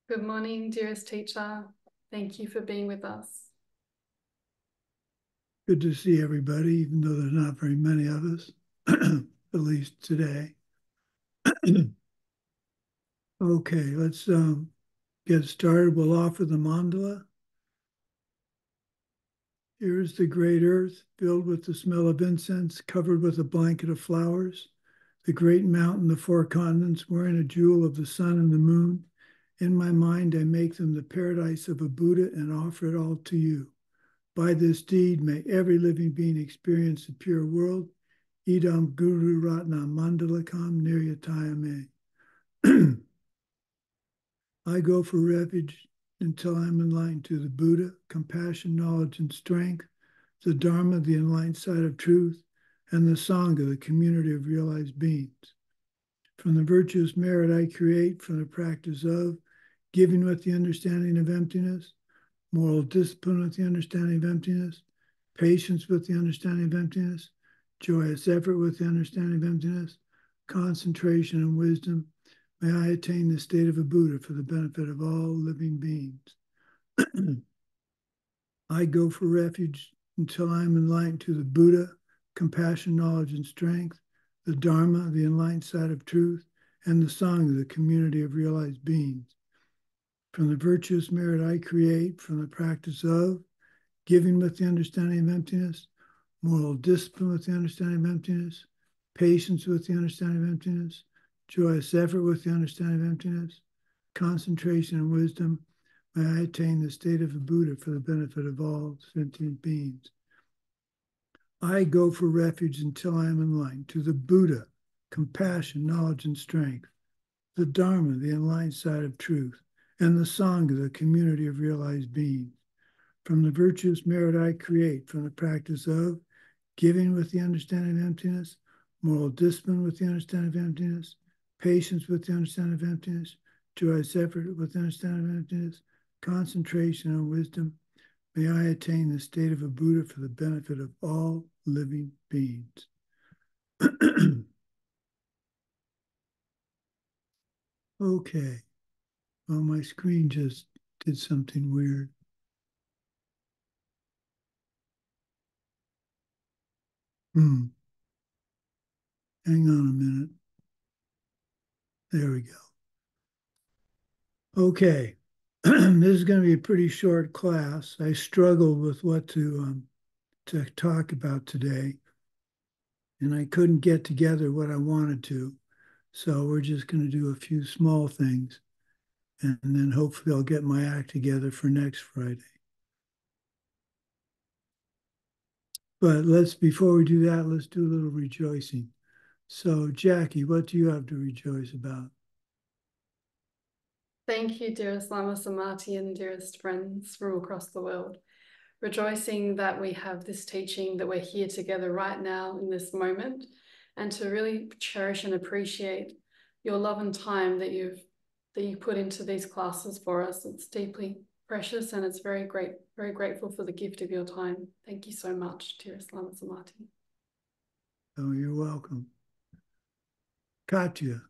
Good morning, dearest teacher. Thank you for being with us. Good to see everybody, even though there's not very many of us, at least today. Okay, let's get started. We'll offer the mandala. Here is the great earth, filled with the smell of incense, covered with a blanket of flowers. The great mountain, the four continents, wearing a jewel of the sun and the moon. In my mind, I make them the paradise of a Buddha and offer it all to you. By this deed, may every living being experience the pure world. Idam Guru Ratna Mandalakam Niryatayame. I go for refuge until I'm enlightened to the Buddha, compassion, knowledge, and strength, the Dharma, the enlightened side of truth, and the Sangha, the community of realized beings. From the virtuous merit I create, from the practice of giving with the understanding of emptiness, moral discipline with the understanding of emptiness, patience with the understanding of emptiness, joyous effort with the understanding of emptiness, concentration and wisdom, may I attain the state of a Buddha for the benefit of all living beings. I go for refuge until I am enlightened to the Buddha, compassion, knowledge, and strength, the Dharma, the enlightened side of truth, and the Sangha, the community of realized beings. From the virtuous merit I create, from the practice of giving with the understanding of emptiness, moral discipline with the understanding of emptiness, patience with the understanding of emptiness, joyous effort with the understanding of emptiness, concentration and wisdom, may I attain the state of a Buddha for the benefit of all sentient beings. I go for refuge until I am enlightened to the Buddha, compassion, knowledge, and strength, the Dharma, the enlightened side of truth, and the Sangha, the community of realized beings. From the virtuous merit I create, from the practice of giving with the understanding of emptiness, moral discipline with the understanding of emptiness, patience with the understanding of emptiness, joyous effort with the understanding of emptiness, concentration and wisdom, may I attain the state of a Buddha for the benefit of all living beings. Okay. Well, my screen just did something weird. Hang on a minute. There we go. Okay. This is going to be a pretty short class. I struggled with what to talk about today, and I couldn't get together what I wanted to. So we're just going to do a few small things, and then hopefully I'll get my act together for next Friday. But before we do that, let's do a little rejoicing. So, Jackie, what do you have to rejoice about? Thank you, dearest Lama, Sumati, and dearest friends from across the world. Rejoicing that we have this teaching, that we're here together right now in this moment, and to really cherish and appreciate your love and time that you put into these classes for us. It's deeply precious, and it's very grateful for the gift of your time. Thank you so much, dearest Lama Sumati. Oh, you're welcome. Katya.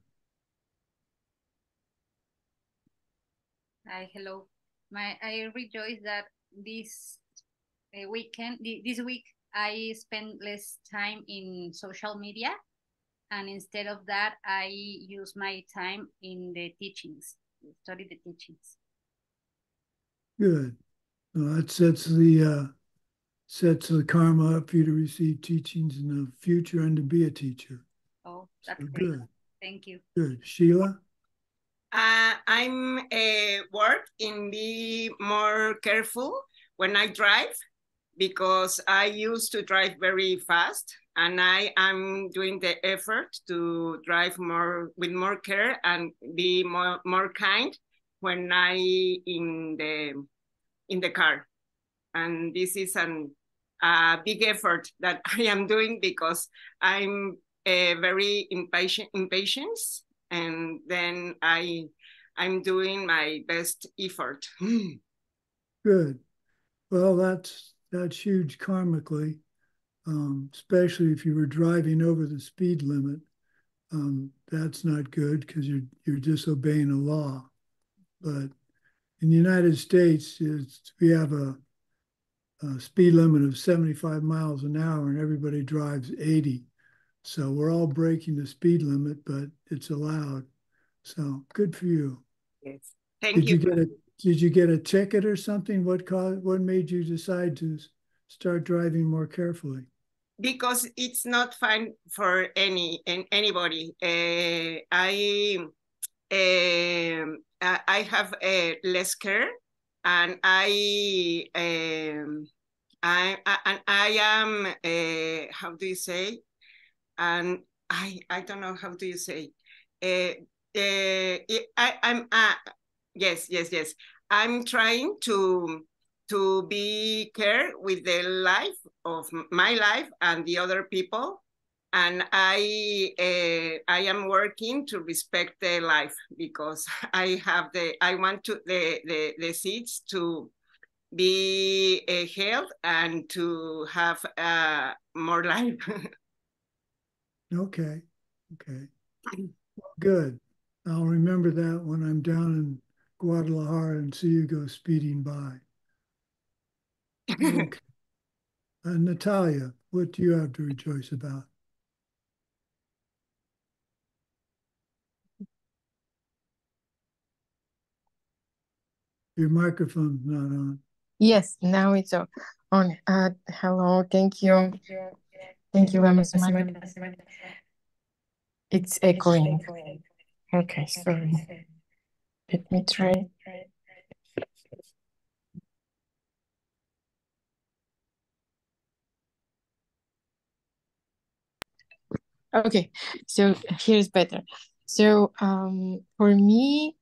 Hi, hello. I rejoice that this this week, I spend less time in social media, and instead of that, I use my time in the teachings, study the teachings. Good. Well, that sets the karma up for you to receive teachings in the future and to be a teacher. Oh, that's so great. Good. Thank you. Good. Sheila? I'm work in be more careful when I drive, because I used to drive very fast, and I am doing the effort to drive more with more care and be more kind when I in the car. And this is a big effort that I am doing, because I'm very impatient, and then I'm doing my best effort. Good. Well, that's huge karmically, especially if you were driving over the speed limit. That's not good because you're disobeying a law. But In the United States, we have a speed limit of 75 miles an hour and everybody drives 80. So we're all breaking the speed limit, but it's allowed. So good for you. Yes. Thank you. Did you get a ticket or something? What made you decide to start driving more carefully? Because it's not fine for anybody. I have less care, and I am how do you say? And I don't know how do you say. I'm yes. I'm trying to be care with the life of my life and the other people, and I am working to respect the life, because I want to the seeds to be health and to have more life. Okay. Good. I'll remember that when I'm down in Guadalajara and see you go speeding by. Okay. Natalia, what do you have to rejoice about? Your microphone's not on. Yes, now it's on. Hello, thank you. Thank you, Lama. It's echoing. Okay, sorry. Let me try. Okay, so here's better. So for me,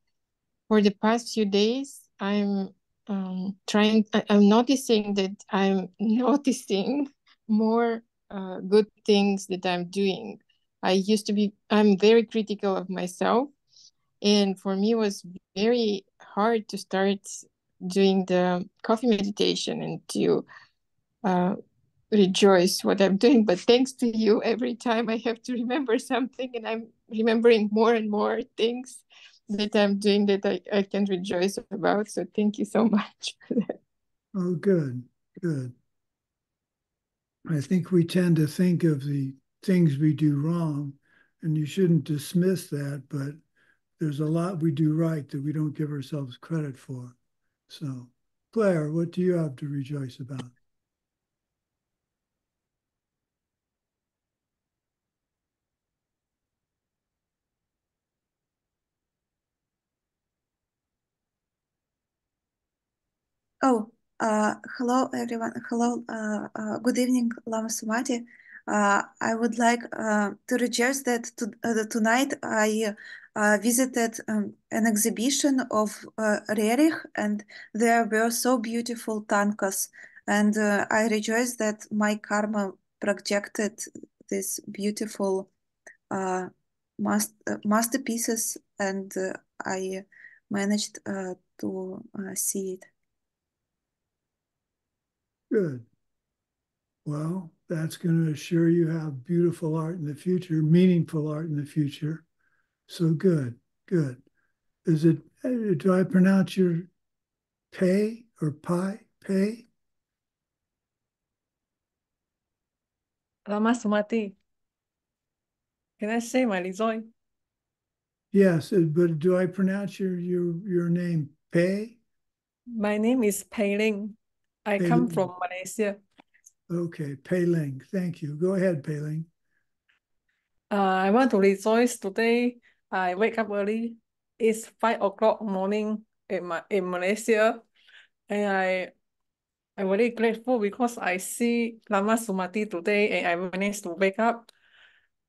for the past few days, I'm noticing that I'm noticing more good things that I'm doing. I'm very critical of myself, and for me it was very hard to start doing the coffee meditation and to rejoice what I'm doing. But thanks to you, every time I have to remember something, and I'm remembering more and more things that I'm doing that I can rejoice about. So thank you so much for that. Oh, good. I think we tend to think of the things we do wrong, and you shouldn't dismiss that, but there's a lot we do right that we don't give ourselves credit for. So, Claire, what do you have to rejoice about? Hello everyone. Hello, good evening, Lama Sumati. I would like to rejoice that tonight I visited an exhibition of Rerich, and there were so beautiful tankas, and I rejoice that my karma projected these beautiful masterpieces, and I managed to see it. Good. Well, that's going to assure you have beautiful art in the future, meaningful art in the future. So good. Is it, do I pronounce your pay or pie? Pay? Lama Sumati. Can I say my rejoice? Yes, but do I pronounce your name Pei? My name is Pei Ling. I Pei come Ling. from Malaysia. Okay, Pei Ling. Thank you. Go ahead, Pei Ling. I want to rejoice today. I wake up early. It's 5 o'clock morning in Malaysia, and I'm very grateful because I see Lama Sumati today, and I managed to wake up.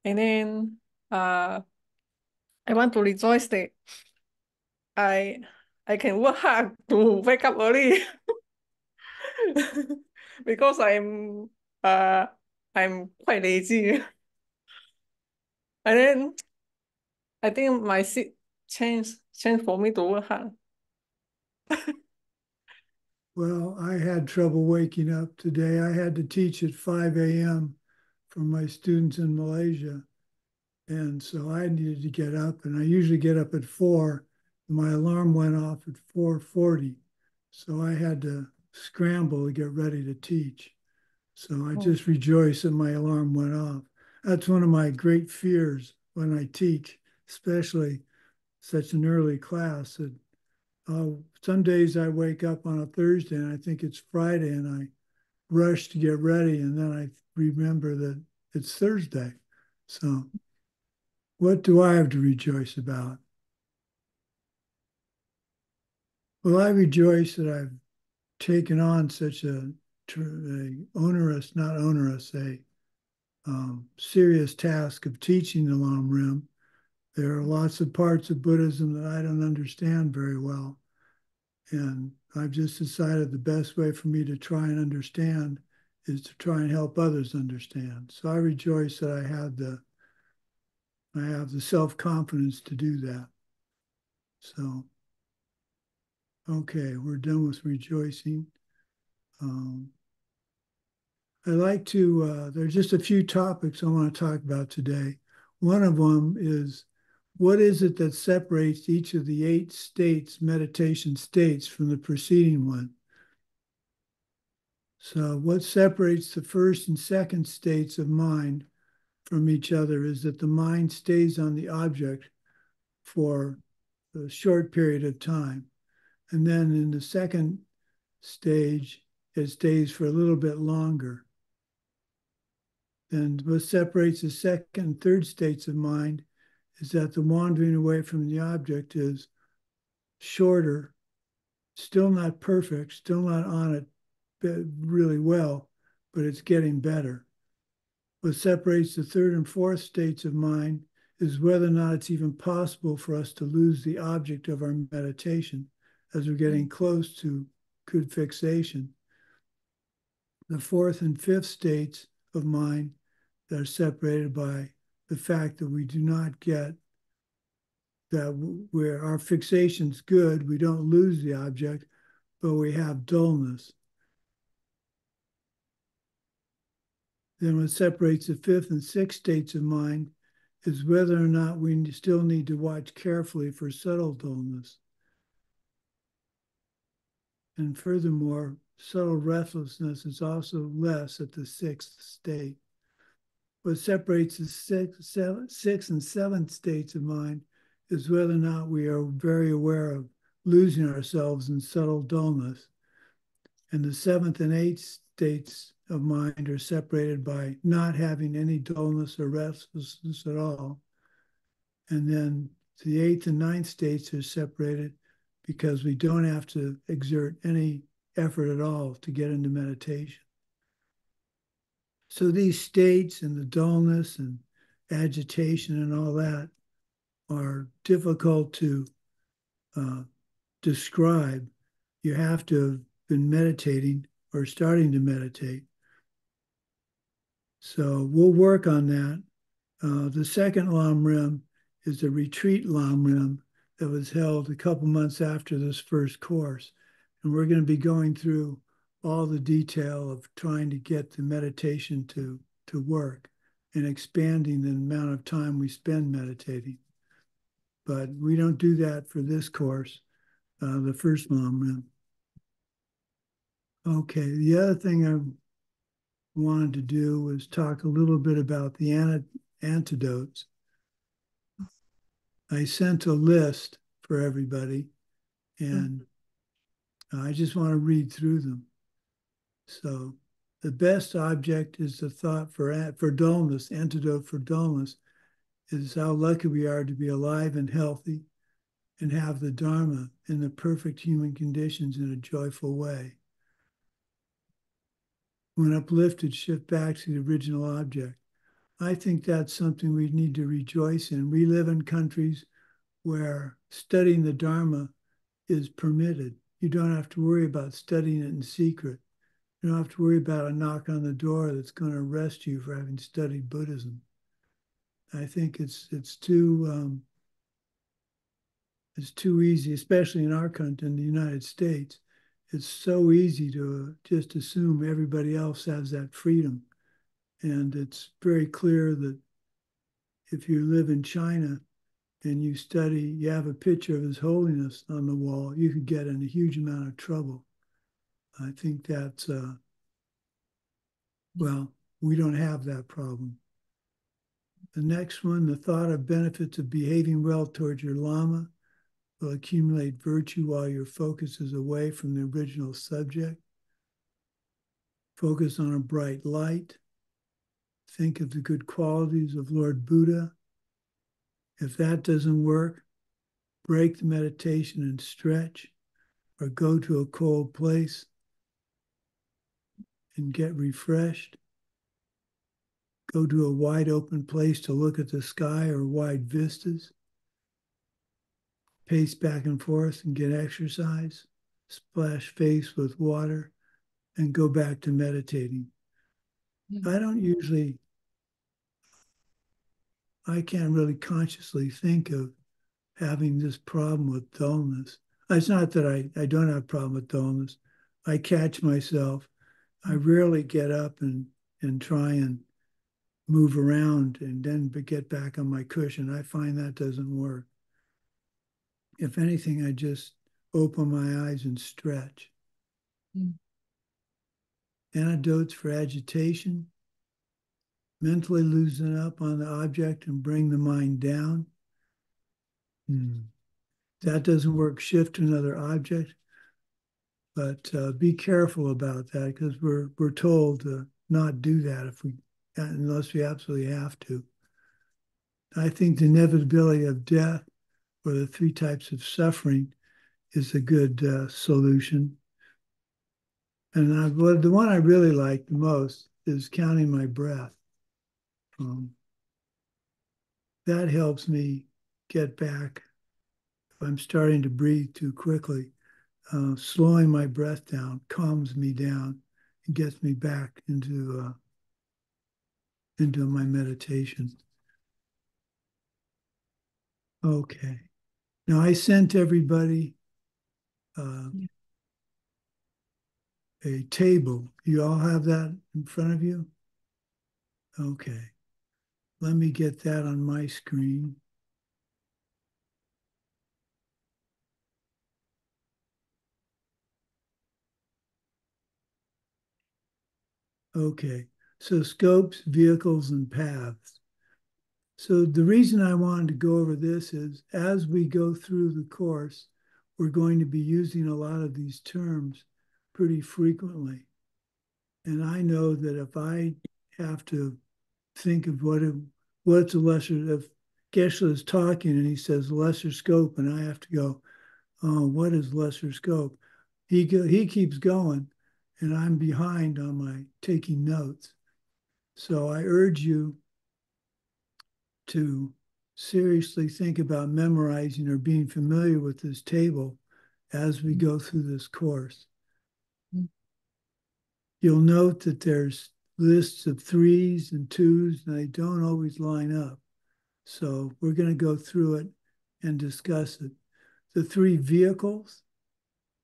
And then I want to rejoice that I can work hard to wake up early because I'm quite lazy. And then I think my seat changed for me to work hard. Well, I had trouble waking up today. I had to teach at 5 a.m. for my students in Malaysia. And so I needed to get up, and I usually get up at 4, my alarm went off at 4:40, so I had to scramble to get ready to teach. So I just rejoice that my alarm went off. That's one of my great fears when I teach, especially such an early class. That some days I wake up on a Thursday and I think it's Friday and I rush to get ready, and then I remember that it's Thursday. So what do I have to rejoice about? Well, I rejoice that I've taken on such a onerous, not onerous, a serious task of teaching the Lam Rim. There are lots of parts of Buddhism that I don't understand very well. And I've just decided the best way for me to try and understand is to try and help others understand. So I rejoice that I have the self-confidence to do that. So, okay, we're done with rejoicing. I'd like to, there's just a few topics I want to talk about today. One of them is, what is it that separates each of the 8 states, meditation states, from the preceding one? So what separates the first and second states of mind from each other is that the mind stays on the object for a short period of time. And then in the second stage, it stays for a little bit longer. And what separates the second and third states of mind is that the wandering away from the object is shorter, still not perfect, still not on it really well, but it's getting better. What separates the third and fourth states of mind is whether or not it's even possible for us to lose the object of our meditation as we're getting close to good fixation. The fourth and fifth states of mind that are separated by the fact that we do not get that where our fixation's good, we don't lose the object, but we have dullness. Then what separates the fifth and sixth states of mind is whether or not we still need to watch carefully for subtle dullness. And furthermore, subtle restlessness is also less at the sixth state. What separates the sixth and seventh states of mind is whether or not we are very aware of losing ourselves in subtle dullness. And the seventh and eighth states of mind are separated by not having any dullness or restlessness at all. And then the eighth and ninth states are separated because we don't have to exert any effort at all to get into meditation. So these states and the dullness and agitation and all that are difficult to describe. You have to have been meditating or starting to meditate. So we'll work on that. The second Lam Rim is a retreat Lam Rim that was held a couple months after this first course. And we're going to be going through all the detail of trying to get the meditation to work and expanding the amount of time we spend meditating. But we don't do that for this course, the first Lam Rim. Okay, the other thing I wanted to do was talk a little bit about the antidotes. I sent a list for everybody, and I just want to read through them. So the best object is the thought for dullness, antidote for dullness, is how lucky we are to be alive and healthy and have the Dharma in the perfect human conditions in a joyful way. When uplifted, shift back to the original object. I think that's something we need to rejoice in. We live in countries where studying the Dharma is permitted. You don't have to worry about studying it in secret. You don't have to worry about a knock on the door that's going to arrest you for having studied Buddhism. I think it's too easy, especially in our country, in the United States. It's so easy to just assume everybody else has that freedom. And it's very clear that if you live in China and you study, you have a picture of His Holiness on the wall, you could get in a huge amount of trouble. I think that's, well, we don't have that problem. The next one, the thought of benefits of behaving well towards your Lama will accumulate virtue while your focus is away from the original subject. Focus on a bright light. Think of the good qualities of Lord Buddha. If that doesn't work, break the meditation and stretch, or go to a cold place and get refreshed. Go to a wide open place to look at the sky or wide vistas. Pace back and forth and get exercise. Splash face with water and go back to meditating. I can't really consciously think of having this problem with dullness. It's not that I don't have a problem with dullness. I catch myself. I rarely get up and try and move around and then get back on my cushion. I find that doesn't work. If anything, I just open my eyes and stretch. Antidotes for agitation. Mentally loosen up on the object and bring the mind down. That doesn't work, shift to another object. But be careful about that, because we're told to not do that unless we absolutely have to. I think the inevitability of death, or the three types of suffering, is a good solution. And the one I really like the most is counting my breath. That helps me get back. If I'm starting to breathe too quickly, slowing my breath down calms me down and gets me back into my meditation. Okay. Now I sent everybody a table. You all have that in front of you? Okay. Let me get that on my screen. Okay, so scopes, vehicles, and paths. So the reason I wanted to go over this is as we go through the course, we're going to be using a lot of these terms pretty frequently. And I know that if I have to think of what's a lesser, if Geshe is talking and he says lesser scope, and I have to go, oh, what is lesser scope? He keeps going, and I'm behind on my taking notes. So I urge you to seriously think about memorizing or being familiar with this table as we go through this course. You'll note that there's lists of 3s and 2s, and they don't always line up. So we're going to go through it and discuss it. The 3 vehicles,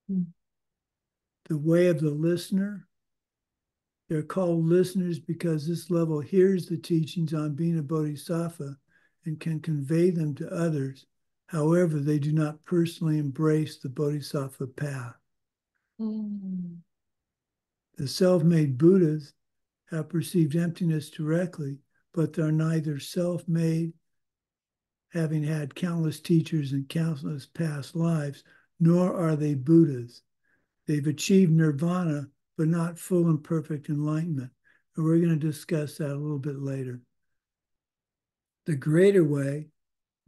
the way of the listener. They're called listeners because this level hears the teachings on being a bodhisattva and can convey them to others. However, they do not personally embrace the bodhisattva path. The self-made Buddhas have perceived emptiness directly, but they're neither self-made, having had countless teachers and countless past lives, nor are they Buddhas. They've achieved nirvana, but not full and perfect enlightenment. And we're going to discuss that a little bit later. The greater way,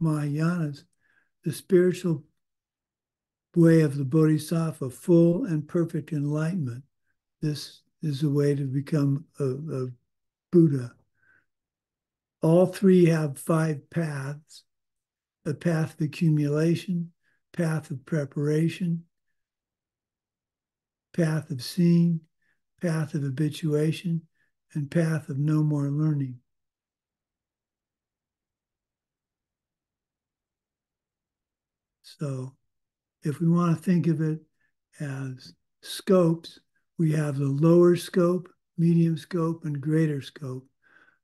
Mahayanas, the spiritual way of the bodhisattva, full and perfect enlightenment. This is a way to become a Buddha. All 3 have 5 paths: a path of accumulation, path of preparation, path of seeing, path of habituation, and path of no more learning. So if we want to think of it as scopes, we have the lower scope, medium scope, and greater scope.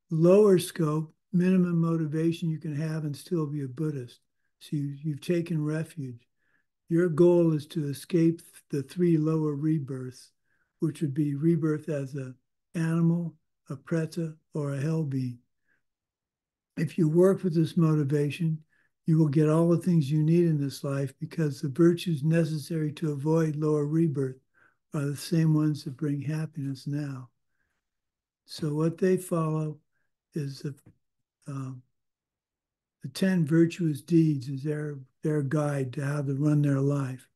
Lower scope, minimum motivation you can have and still be a Buddhist. So you've taken refuge. Your goal is to escape the 3 lower rebirths, which would be rebirth as an animal, a preta, or a hell being. If you work with this motivation, you will get all the things you need in this life, because the virtues necessary to avoid lower rebirth are the same ones that bring happiness now. So what they follow is the 10 virtuous deeds is their guide to how to run their life.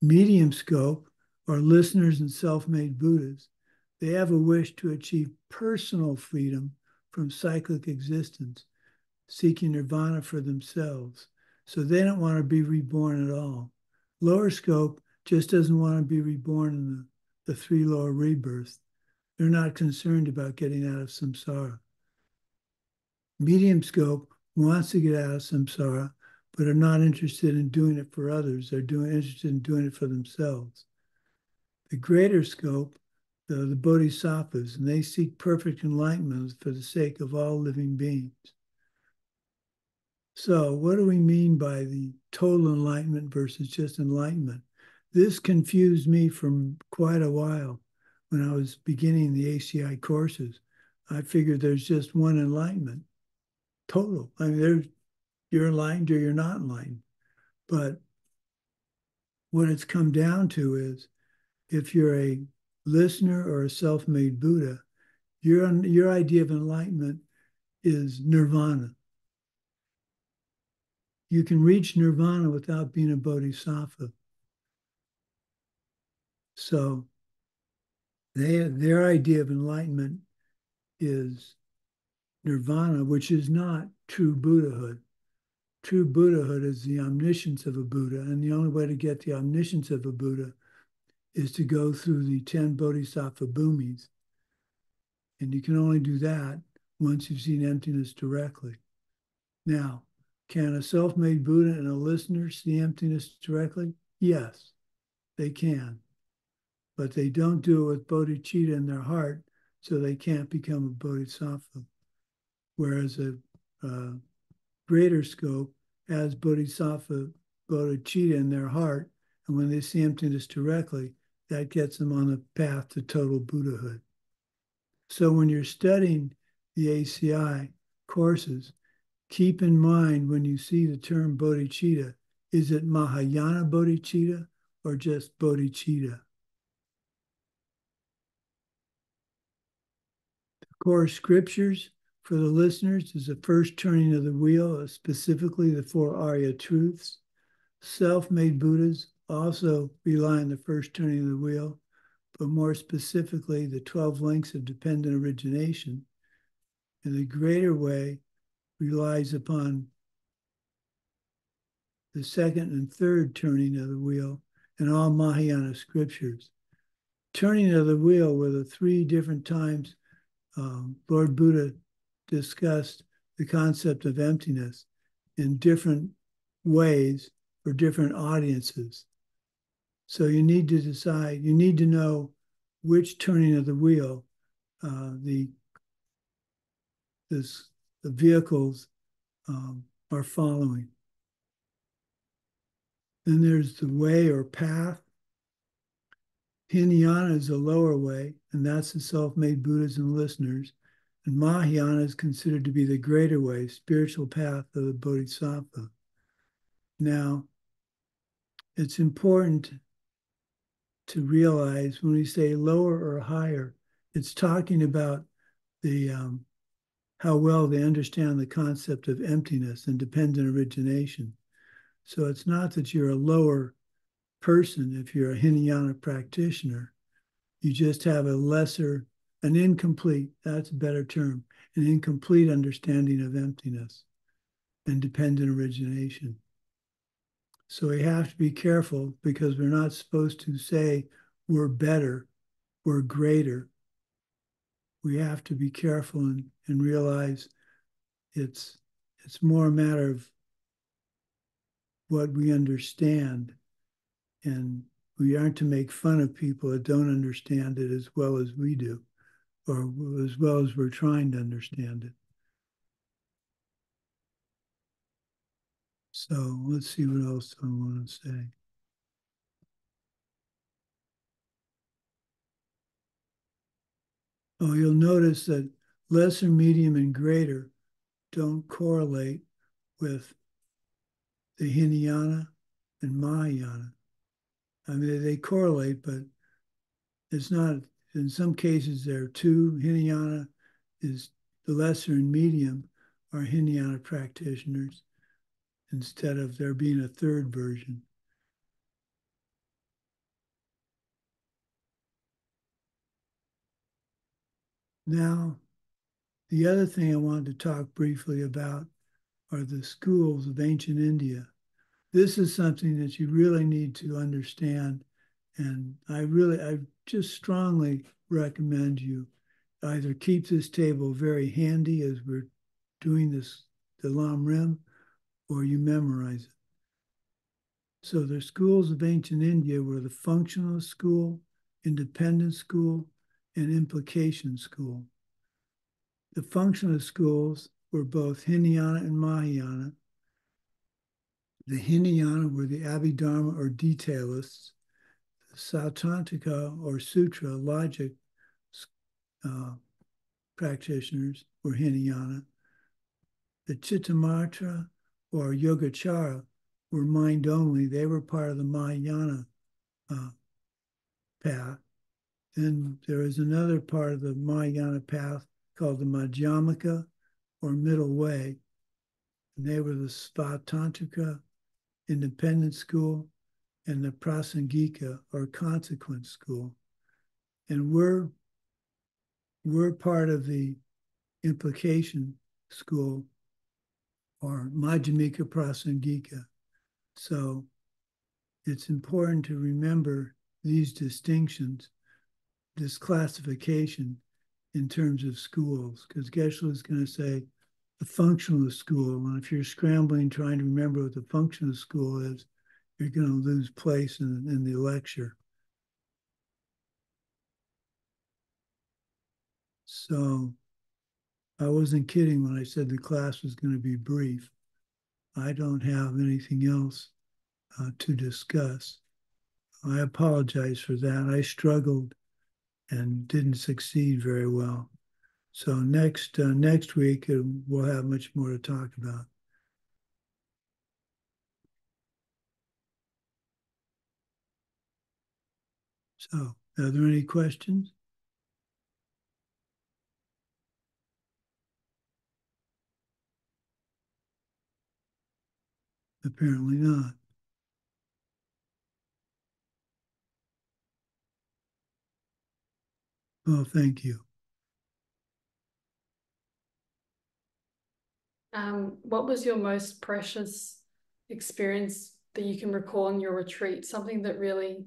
Medium scope, or listeners and self-made Buddhas, they have a wish to achieve personal freedom from cyclic existence, seeking nirvana for themselves. So they don't want to be reborn at all. Lower scope just doesn't want to be reborn in the 3 lower rebirths. They're not concerned about getting out of samsara. Medium scope wants to get out of samsara, but are not interested in doing it for others. They're interested in doing it for themselves. The greater scope, the bodhisattvas, and they seek perfect enlightenment for the sake of all living beings. So what do we mean by the total enlightenment versus just enlightenment? This confused me for quite a while when I was beginning the ACI courses. I figured there's just one enlightenment, total. I mean, you're enlightened or you're not enlightened. But what it's come down to is, if you're a listener or a self-made Buddha, your idea of enlightenment is nirvana. You can reach nirvana without being a bodhisattva. So their idea of enlightenment is nirvana, which is not true Buddhahood. True Buddhahood is the omniscience of a Buddha, and the only way to get the omniscience of a Buddha is to go through the 10 bodhisattva bhumis. And you can only do that once you've seen emptiness directly. Now, can a self-made Buddha and a listener see emptiness directly? Yes, they can. But they don't do it with bodhicitta in their heart, so they can't become a bodhisattva. Whereas a greater scope has bodhisattva, bodhicitta in their heart, and when they see emptiness directly, that gets them on the path to total Buddhahood. So when you're studying the ACI courses, keep in mind when you see the term bodhicitta, is it Mahayana bodhicitta or just bodhicitta? The core scriptures for the listeners is the first turning of the wheel, specifically the 4 Arya truths. Self-made Buddhas also rely on the first turning of the wheel, but more specifically, the 12 links of dependent origination. And the greater way relies upon the second and third turning of the wheel in all Mahayana scriptures. Turning of the wheel were the 3 different times Lord Buddha discussed the concept of emptiness in different ways for different audiences. So you need to decide, you need to know which turning of the wheel the vehicles are following. Then there's the way or path. Hinayana is the lower way, and that's the self-made Buddhas and listeners. And Mahayana is considered to be the greater way, spiritual path of the Bodhisattva. Now, it's important to realize when we say lower or higher, it's talking about the how well they understand the concept of emptiness and dependent origination. So it's not that you're a lower person if you're a Hinayana practitioner. You just have an incomplete, that's a better term, an incomplete understanding of emptiness and dependent origination. So we have to be careful, because we're not supposed to say we're better, we're greater. We have to be careful and realize it's more a matter of what we understand, and we aren't to make fun of people that don't understand it as well as we do, or as well as we're trying to understand it. So let's see what else I want to say. Oh, you'll notice that lesser, medium, and greater don't correlate with the Hinayana and Mahayana. I mean, they correlate, but it's not, in some cases, there are two. Hinayana is the lesser and medium are Hinayana practitioners instead of there being a third version. Now, the other thing I wanted to talk briefly about are the schools of ancient India. This is something that you really need to understand. And I just strongly recommend you either keep this table very handy as we're doing this, the Lam Rim, or you memorize it. So the schools of ancient India were the functionalist school, independent school, and implication school. The functionalist schools were both Hinayana and Mahayana. The Hinayana were the Abhidharma or detailists. The Sautrantika or Sutra logic practitioners were Hinayana. The Chittamatra or Yogacara were mind only. They were part of the Mahayana path. Then there is another part of the Mahayana path called the Madhyamaka or middle way. And they were the Svatantrika, independent school, and the Prasangika or consequent school. And we're part of the implication school or Madhyamika Prasangika. So it's important to remember these distinctions, this classification in terms of schools, because Geshe is going to say the functionalist school. And if you're scrambling trying to remember what the functionalist school is, you're going to lose place in the lecture. So I wasn't kidding when I said the class was going to be brief. I don't have anything else to discuss. I apologize for that. I struggled and didn't succeed very well. So next week, we'll have much more to talk about. So are there any questions? Apparently not. Oh, thank you. What was your most precious experience that you can recall in your retreat? Something that really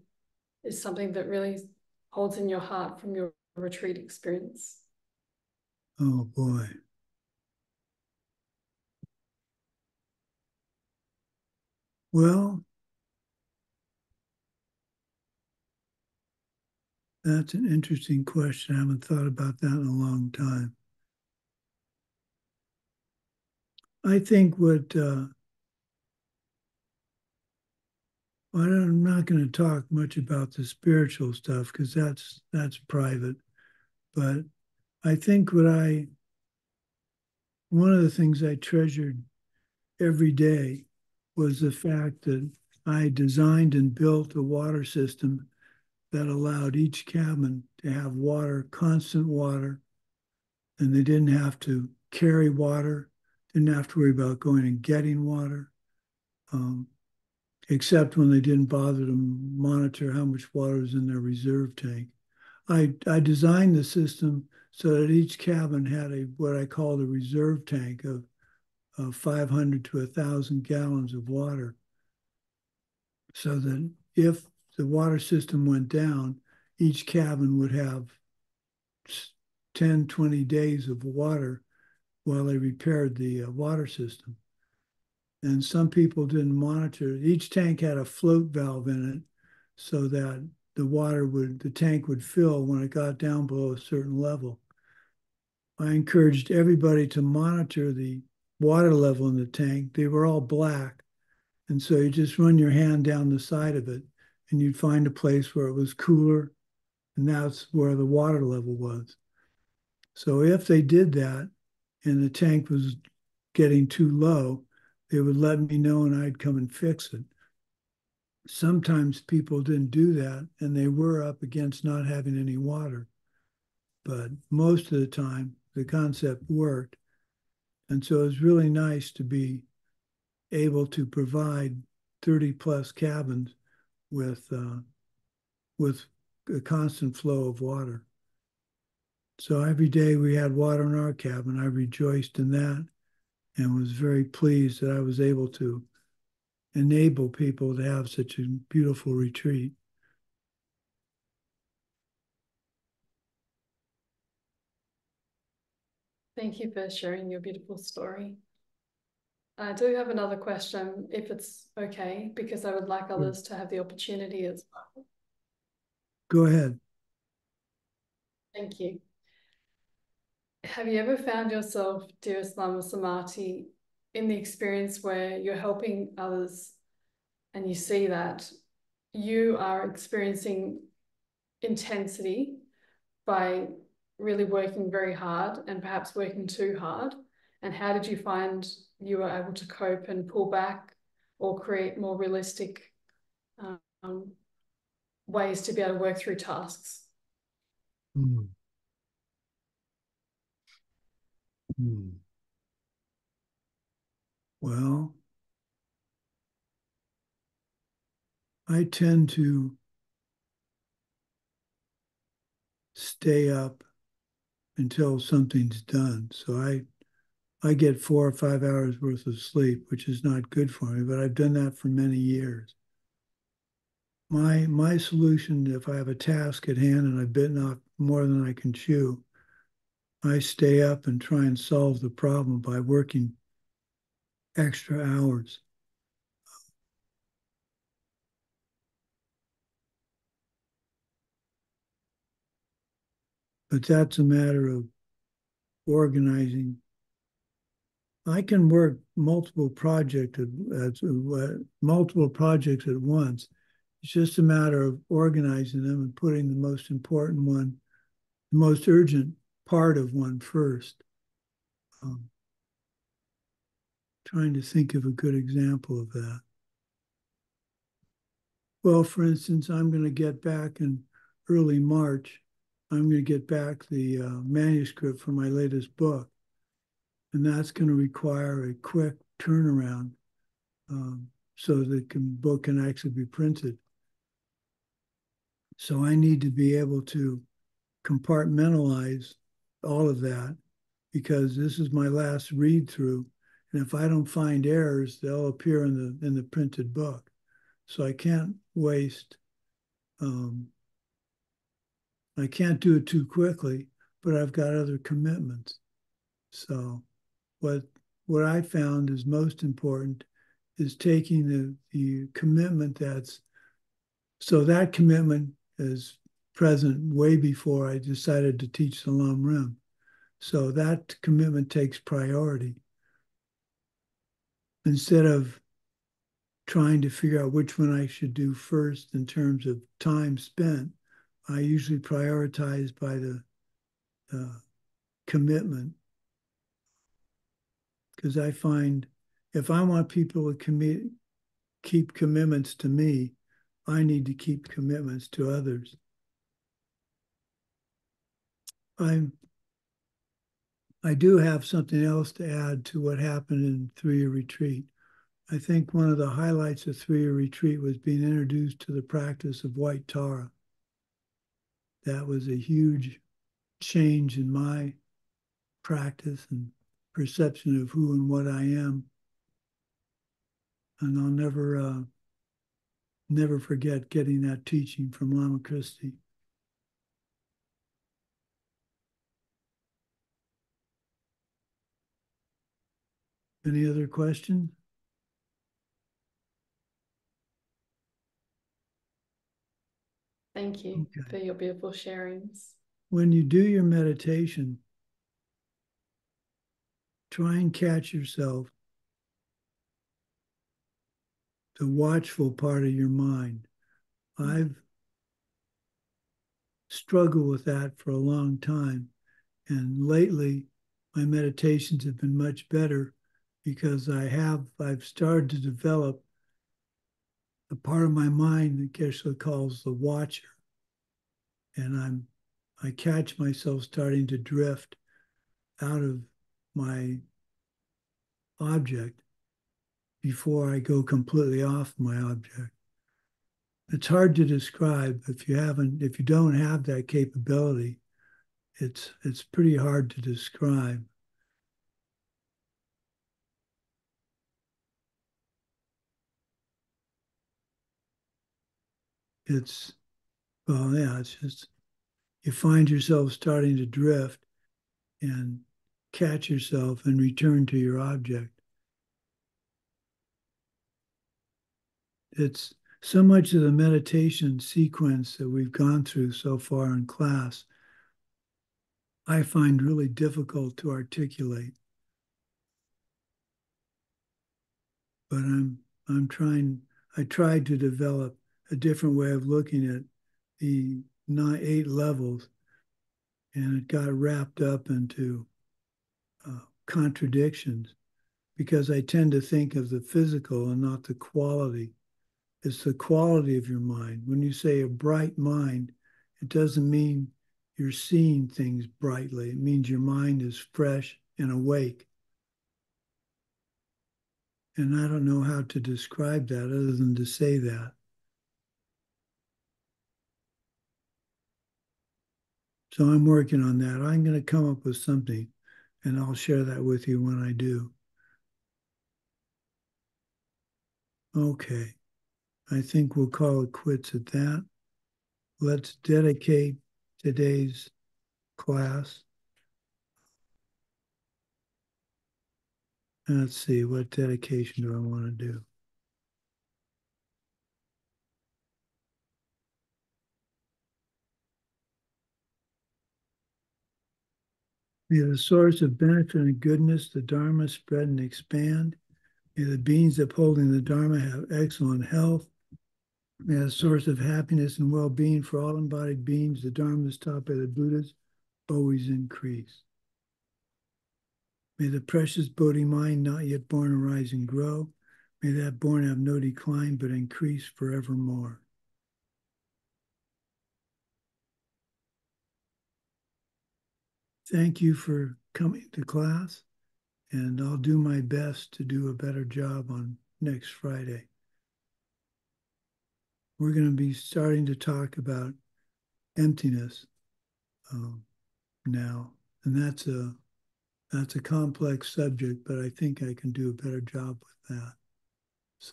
holds in your heart from your retreat experience? Oh boy. Well, that's an interesting question. I haven't thought about that in a long time. I think I'm not going to talk much about the spiritual stuff because that's private. But I think one of the things I treasured every day was the fact that I designed and built a water system that allowed each cabin to have water, constant water, and they didn't have to carry water, didn't have to worry about going and getting water, except when they didn't bother to monitor how much water was in their reserve tank. I designed the system so that each cabin had what I called a reserve tank of 500 to 1,000 gallons of water, so that if the water system went down, each cabin would have 10, 20 days of water while they repaired the water system. And some people didn't monitor. Each tank had a float valve in it so that the tank would fill when it got down below a certain level. I encouraged everybody to monitor the water level in the tank. They were all black. And so you just run your hand down the side of it and you'd find a place where it was cooler, and that's where the water level was. So if they did that and the tank was getting too low, they would let me know and I'd come and fix it. Sometimes people didn't do that and they were up against not having any water. But most of the time, the concept worked. And so it was really nice to be able to provide 30 plus cabins with a constant flow of water. So every day we had water in our cabin. I rejoiced in that and was very pleased that I was able to enable people to have such a beautiful retreat. Thank you for sharing your beautiful story. I do have another question, if it's okay, because I would like others to have the opportunity as well. Go ahead. Thank you. Have you ever found yourself, dearest Lama Sumati, in the experience where you're helping others and you see that you are experiencing intensity by really working very hard and perhaps working too hard? And how did you find you were able to cope and pull back or create more realistic ways to be able to work through tasks? Mm. Mm. Well, I tend to stay up until something's done. So I get 4 or 5 hours worth of sleep, which is not good for me, but I've done that for many years. My solution, if I have a task at hand and I've bitten off more than I can chew, I stay up and try and solve the problem by working extra hours. But that's a matter of organizing. I can work multiple projects at once. It's just a matter of organizing them and putting the most important one, the most urgent part of one first. Trying to think of a good example of that. Well, for instance, I'm going to get back in early March. I'm going to get back the manuscript for my latest book. And that's going to require a quick turnaround so the book can actually be printed. So I need to be able to compartmentalize all of that because this is my last read through. And if I don't find errors, they'll appear in the printed book. So I can't waste, I can't do it too quickly, but I've got other commitments. So what I found is most important is taking the commitment so that commitment is present way before I decided to teach the Lam Rim. So that commitment takes priority. Instead of trying to figure out which one I should do first in terms of time spent, I usually prioritize by the commitment. Because I find if I want people to keep commitments to me, I need to keep commitments to others. I do have something else to add to what happened in 3-year retreat. I think one of the highlights of 3-year retreat was being introduced to the practice of white Tara. That was a huge change in my practice and perception of who and what I am. And I'll never forget getting that teaching from Lama Christie. Any other questions? Thank you for your beautiful sharings. When you do your meditation, try and catch yourself the watchful part of your mind. I've struggled with that for a long time. And lately, my meditations have been much better because I've started to develop the part of my mind that Geshe calls the watcher. And I catch myself starting to drift out of my object before I go completely off my object. It's hard to describe if you don't have that capability. It's pretty hard to describe. It's just you find yourself starting to drift and catch yourself and return to your object. It's so much of the meditation sequence that we've gone through so far in class, I find really difficult to articulate. But I tried to develop a different way of looking at the 8 levels, and it got wrapped up into contradictions because I tend to think of the physical and not the quality. It's the quality of your mind. When you say a bright mind, it doesn't mean you're seeing things brightly. It means your mind is fresh and awake. And I don't know how to describe that other than to say that. So I'm working on that. I'm going to come up with something, and I'll share that with you when I do. Okay. I think we'll call it quits at that. Let's dedicate today's class. Let's see, what dedication do I want to do? May the source of benefit and goodness, the Dharma, spread and expand. May the beings upholding the Dharma have excellent health. May the source of happiness and well-being for all embodied beings, the Dharmas taught by the Buddhas, always increase. May the precious Bodhi mind not yet born arise and grow. May that born have no decline, but increase forevermore. Thank you for coming to class, and I'll do my best to do a better job on next Friday. We're going to be starting to talk about emptiness now, and that's a complex subject, but I think I can do a better job with that. So,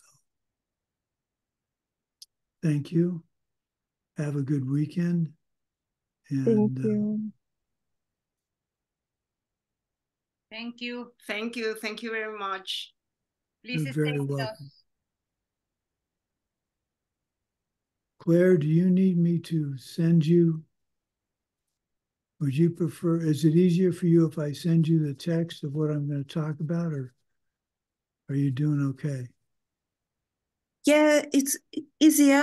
thank you. Have a good weekend. And, Thank you. Thank you. Thank you. Thank you very much. Please You're stay very with welcome. us. Claire, do you need me to send you? Would you prefer, is it easier for you if I send you the text of what I'm going to talk about, or are you doing okay? Yeah, it's easier.